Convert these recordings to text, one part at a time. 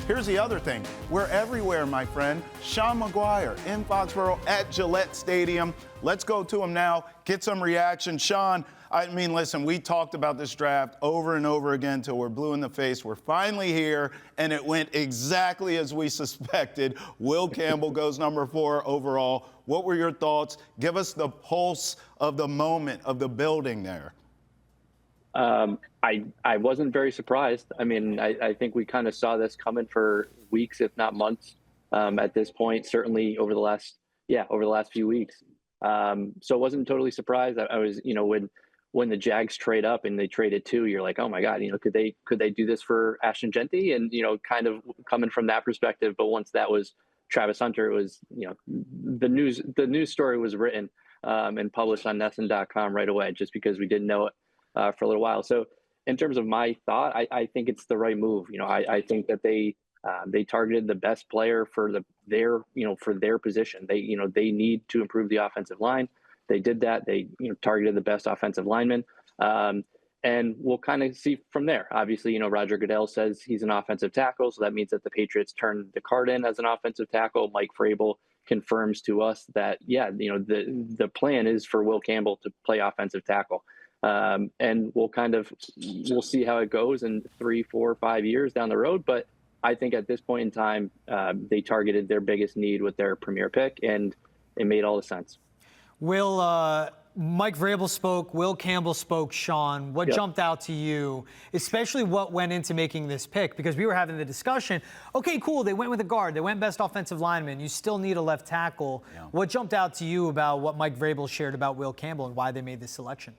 Here's the other thing. We're everywhere, my friend. Sean McGuire in Foxboro at Gillette Stadium. Let's go to him now, get some reaction. Sean, I mean, listen, we talked about this draft over and over again till we're blue in the face. We're finally here, and it went exactly as we suspected. Will Campbell goes number 4 overall. What were your thoughts? Give us the pulse of the moment of the building there. I wasn't very surprised. I mean, I think we kind of saw this coming for weeks, if not months, at this point, certainly over the last few weeks. So I wasn't totally surprised. I was, when the Jags trade up and they traded 2, you're like, oh my God, could they do this for Ashton Genty? And, kind of coming from that perspective. But once that was Travis Hunter, it was, the news story was written and published on NESN.com right away, just because we didn't know it for a little while. So in terms of my thought, I think it's the right move. I think that they targeted the best player for their position. They need to improve the offensive line. They did that. They targeted the best offensive lineman, and we'll kind of see from there. Obviously, Roger Goodell says he's an offensive tackle, so that means that the Patriots turned the card in as an offensive tackle. Mike Vrabel confirms to us that the plan is for Will Campbell to play offensive tackle. And we'll see how it goes in 3, 4, 5 years down the road. But I think at this point in time, they targeted their biggest need with their premier pick, and it made all the sense. Mike Vrabel spoke, Will Campbell spoke, Sean. What jumped out to you, especially what went into making this pick? Because we were having the discussion, okay, cool, they went with a guard, they went best offensive lineman, you still need a left tackle. Yeah. What jumped out to you about what Mike Vrabel shared about Will Campbell and why they made this selection?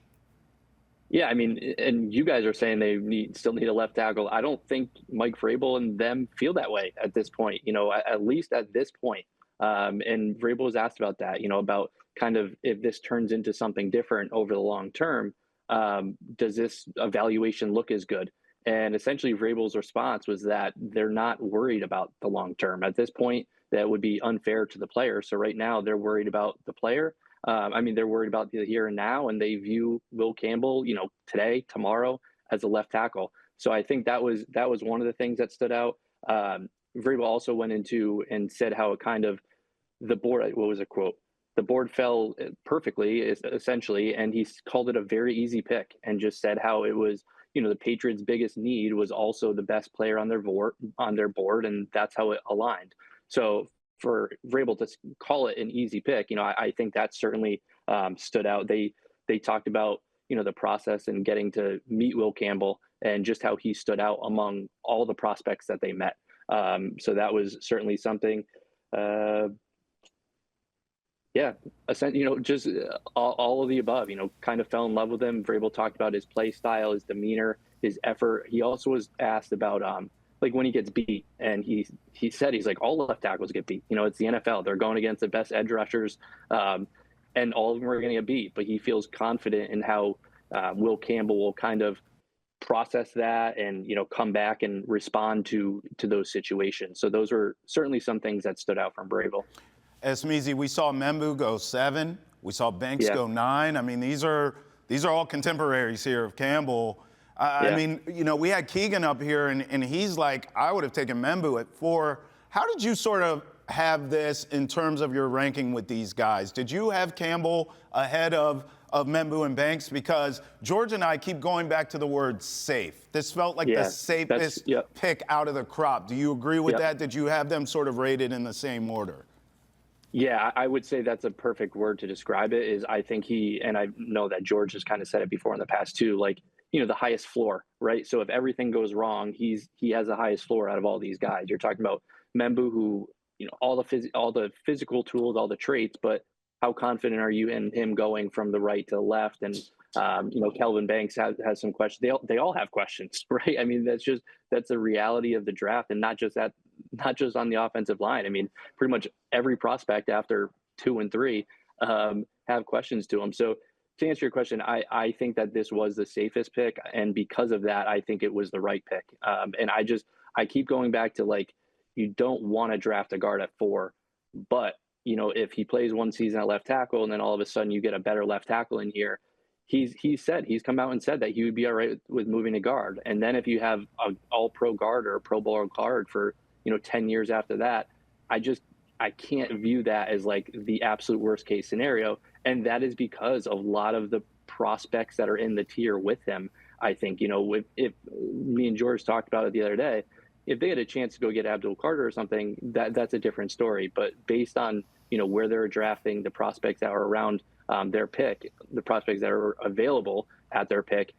Yeah, I mean, and you guys are saying they still need a left tackle. I don't think Mike Vrabel and them feel that way at this point, at least at this point. And Vrabel was asked about that, about kind of if this turns into something different over the long term, does this evaluation look as good? And essentially Vrabel's response was that they're not worried about the long term. At this point, that would be unfair to the player. So right now they're worried about the player. They're worried about the here and now, and they view Will Campbell, today, tomorrow, as a left tackle. So I think that was one of the things that stood out. Vrabel also went into and said how it kind of the board. What was a quote? The board fell perfectly, essentially, and he called it a very easy pick, and just said how it was. The Patriots' biggest need was also the best player on their board, and that's how it aligned. So for Vrabel to call it an easy pick, I think that certainly stood out. They talked about, the process and getting to meet Will Campbell and just how he stood out among all the prospects that they met. So that was certainly something, just all of the above, kind of fell in love with him. Vrabel talked about his play style, his demeanor, his effort. He also was asked about, when he gets beat, and he said, he's like, all left tackles get beat. It's the NFL. They're going against the best edge rushers, and all of them are going to get beat. But he feels confident in how Will Campbell will kind of process that and, come back and respond to those situations. So those were certainly some things that stood out from Vrabel. Smeezy, we saw Membu go 7. We saw Banks go 9. I mean, these are all contemporaries here of Campbell. I mean, we had Keegan up here, and he's like, I would have taken Membu at 4. How did you sort of have this in terms of your ranking with these guys? Did you have Campbell ahead of Membu and Banks? Because George and I keep going back to the word safe. This felt like the safest pick out of the crop. Do you agree with that? Did you have them sort of rated in the same order? Yeah, I would say that's a perfect word to describe it. Is I think and I know that George has kind of said it before in the past too, like, the highest floor, right? So if everything goes wrong, he has the highest floor out of all these guys. You're talking about Membu, who, all the physical tools, all the traits, but how confident are you in him going from the right to the left? And Kelvin Banks has some questions. They all have questions, right? I mean, that's the reality of the draft, and not just on the offensive line. I mean, pretty much every prospect after 2 and 3 have questions to him. So to answer your question, I think that this was the safest pick, and because of that, I think it was the right pick. And I keep going back to, like, you don't want to draft a guard at 4, but if he plays one season at left tackle and then all of a sudden you get a better left tackle in here, he's come out and said that he would be all right with moving to guard. And then if you have an all-pro guard or a Pro Bowl guard for 10 years after that. I can't view that as like the absolute worst case scenario. And that is because of a lot of the prospects that are in the tier with him. I think, if me and George talked about it the other day, if they had a chance to go get Abdul Carter or something, that's a different story. But based on, where they're drafting, the prospects that are around their pick, the prospects that are available at their pick,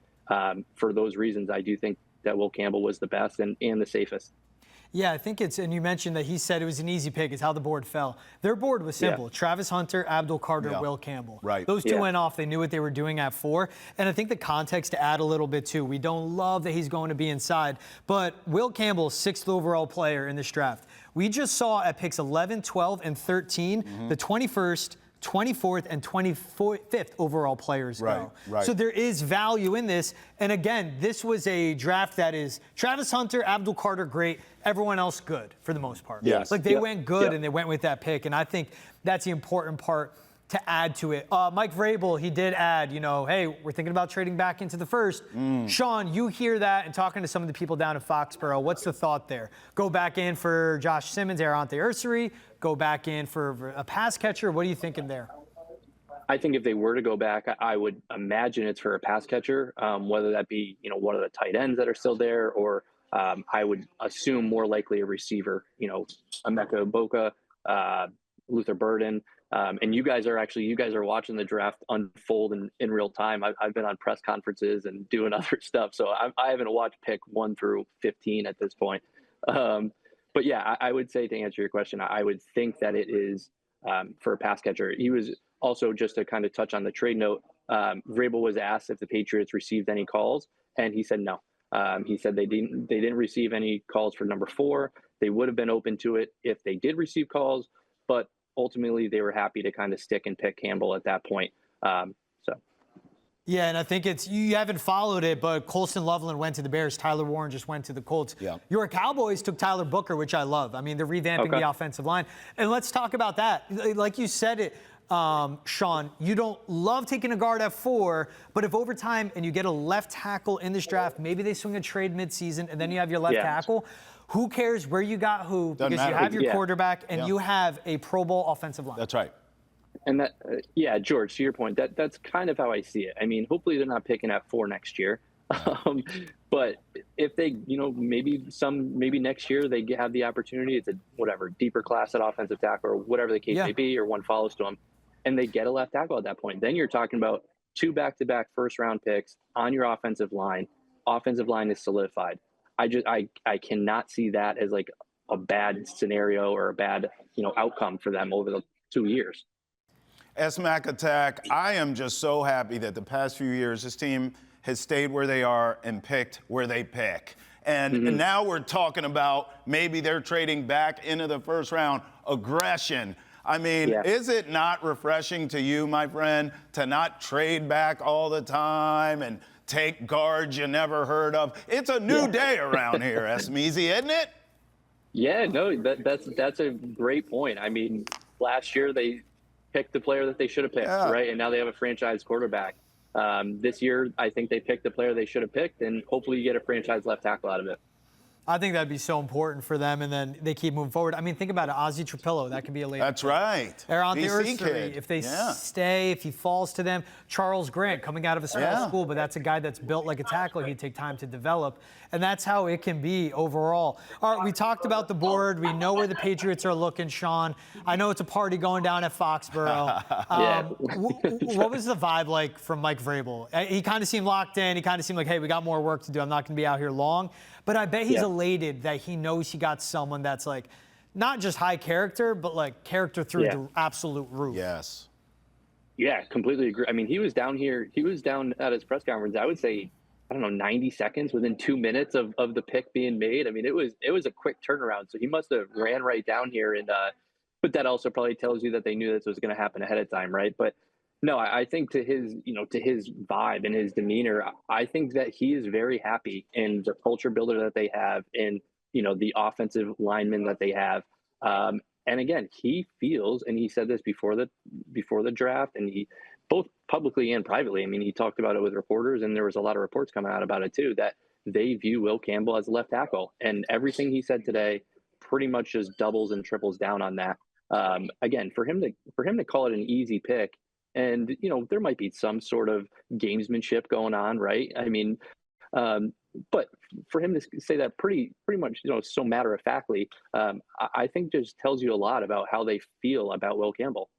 for those reasons, I do think that Will Campbell was the best and the safest. Yeah, I think and you mentioned that he said it was an easy pick. It's how the board fell. Their board was simple. Yeah. Travis Hunter, Abdul Carter, Will Campbell. Right. Those two went off. They knew what they were doing at 4. And I think the context to add a little bit too, we don't love that he's going to be inside, but Will Campbell, 6th overall player in this draft. We just saw at picks 11, 12, and 13, the 21st, 24th and 25th overall players go. Right. So there is value in this. And again, this was a draft that is Travis Hunter, Abdul Carter, great. Everyone else good for the most part. Yes. Like they went good and they went with that pick. And I think that's the important part to add to it. Mike Vrabel, he did add, hey, we're thinking about trading back into the first. Sean, you hear that and talking to some of the people down at Foxboro, what's the thought there? Go back in for Josh Simmons, Arante Ursary, go back in for a pass catcher. What are you thinking there? I think if they were to go back, I would imagine it's for a pass catcher, whether that be, one of the tight ends that are still there, or I would assume more likely a receiver, Emeka Boka, Luther Burden. And you guys are watching the draft unfold in real time. I've been on press conferences and doing other stuff, so I haven't watched pick 1 through 15 at this point. But yeah, I would say, to answer your question, I would think that it is for a pass catcher. He was also, just to kind of touch on the trade note, Vrabel was asked if the Patriots received any calls, and he said no. He said they didn't receive any calls for number 4. They would have been open to it if they did receive calls, but ultimately they were happy to kind of stick and pick Campbell at that point. Yeah, and I think you haven't followed it, but Colston Loveland went to the Bears. Tyler Warren just went to the Colts. Yeah. Your Cowboys took Tyler Booker, which I love. I mean, they're revamping the offensive line. And let's talk about that. Like you said it, Sean, you don't love taking a guard at 4, but if over time and you get a left tackle in this draft, maybe they swing a trade midseason and then you have your left tackle. Who cares where you got who? Because you have your quarterback and you have a Pro Bowl offensive line. That's right. And that, George, to your point, that's kind of how I see it. I mean, hopefully they're not picking at 4 next year. But if they, maybe next year they have the opportunity, it's a deeper class at offensive tackle or whatever the case may be, or one follows to them, and they get a left tackle at that point. Then you're talking about 2 back-to-back first-round picks on your offensive line. Offensive line is solidified. I cannot see that as like a bad scenario or a bad, outcome for them over the 2 years. S-Mac Attack, I am just so happy that the past few years this team has stayed where they are and picked where they pick. And now we're talking about maybe they're trading back into the first round. Aggression. I mean, is it not refreshing to you, my friend, to not trade back all the time and take guards you never heard of? It's a new day around here, Esmeezy, isn't it? Yeah, no, that's a great point. I mean, last year they picked the player that they should have picked, right? And now they have a franchise quarterback. This year, I think they picked the player they should have picked, and hopefully you get a franchise left tackle out of it. I think that'd be so important for them, and then they keep moving forward. I mean, think about it. Ozzie Trapillo, that could be a late. That's right. Arante Ursary, if they stay, if he falls to them. Charles Grant, coming out of a small school, but that's a guy that's built like a tackle. He'd take time to develop, and that's how it can be overall. All right, we talked about the board. We know where the Patriots are looking, Sean. I know it's a party going down at Foxboro. What was the vibe like from Mike Vrabel? He kind of seemed locked in. He kind of seemed like, hey, we got more work to do. I'm not going to be out here long. But I bet he's elated that he knows he got someone that's like not just high character, but like character through the absolute roof. Yes. Yeah, completely agree. I mean, he was down here. He was down at his press conference, I would say, 90 seconds within 2 minutes of the pick being made. I mean, it was a quick turnaround. So he must have ran right down here. And but that also probably tells you that they knew this was going to happen ahead of time, right? But no, I think to his vibe and his demeanor, I think that he is very happy in the culture builder that they have, in, the offensive linemen that they have. And again, he feels, and he said this before the draft, and he both publicly and privately, I mean, he talked about it with reporters, and there was a lot of reports coming out about it too, that they view Will Campbell as a left tackle. And everything he said today pretty much just doubles and triples down on that. Again, for him to call it an easy pick, and there might be some sort of gamesmanship going on, right? I mean, but for him to say that pretty much so matter of factly, I think just tells you a lot about how they feel about Will Campbell.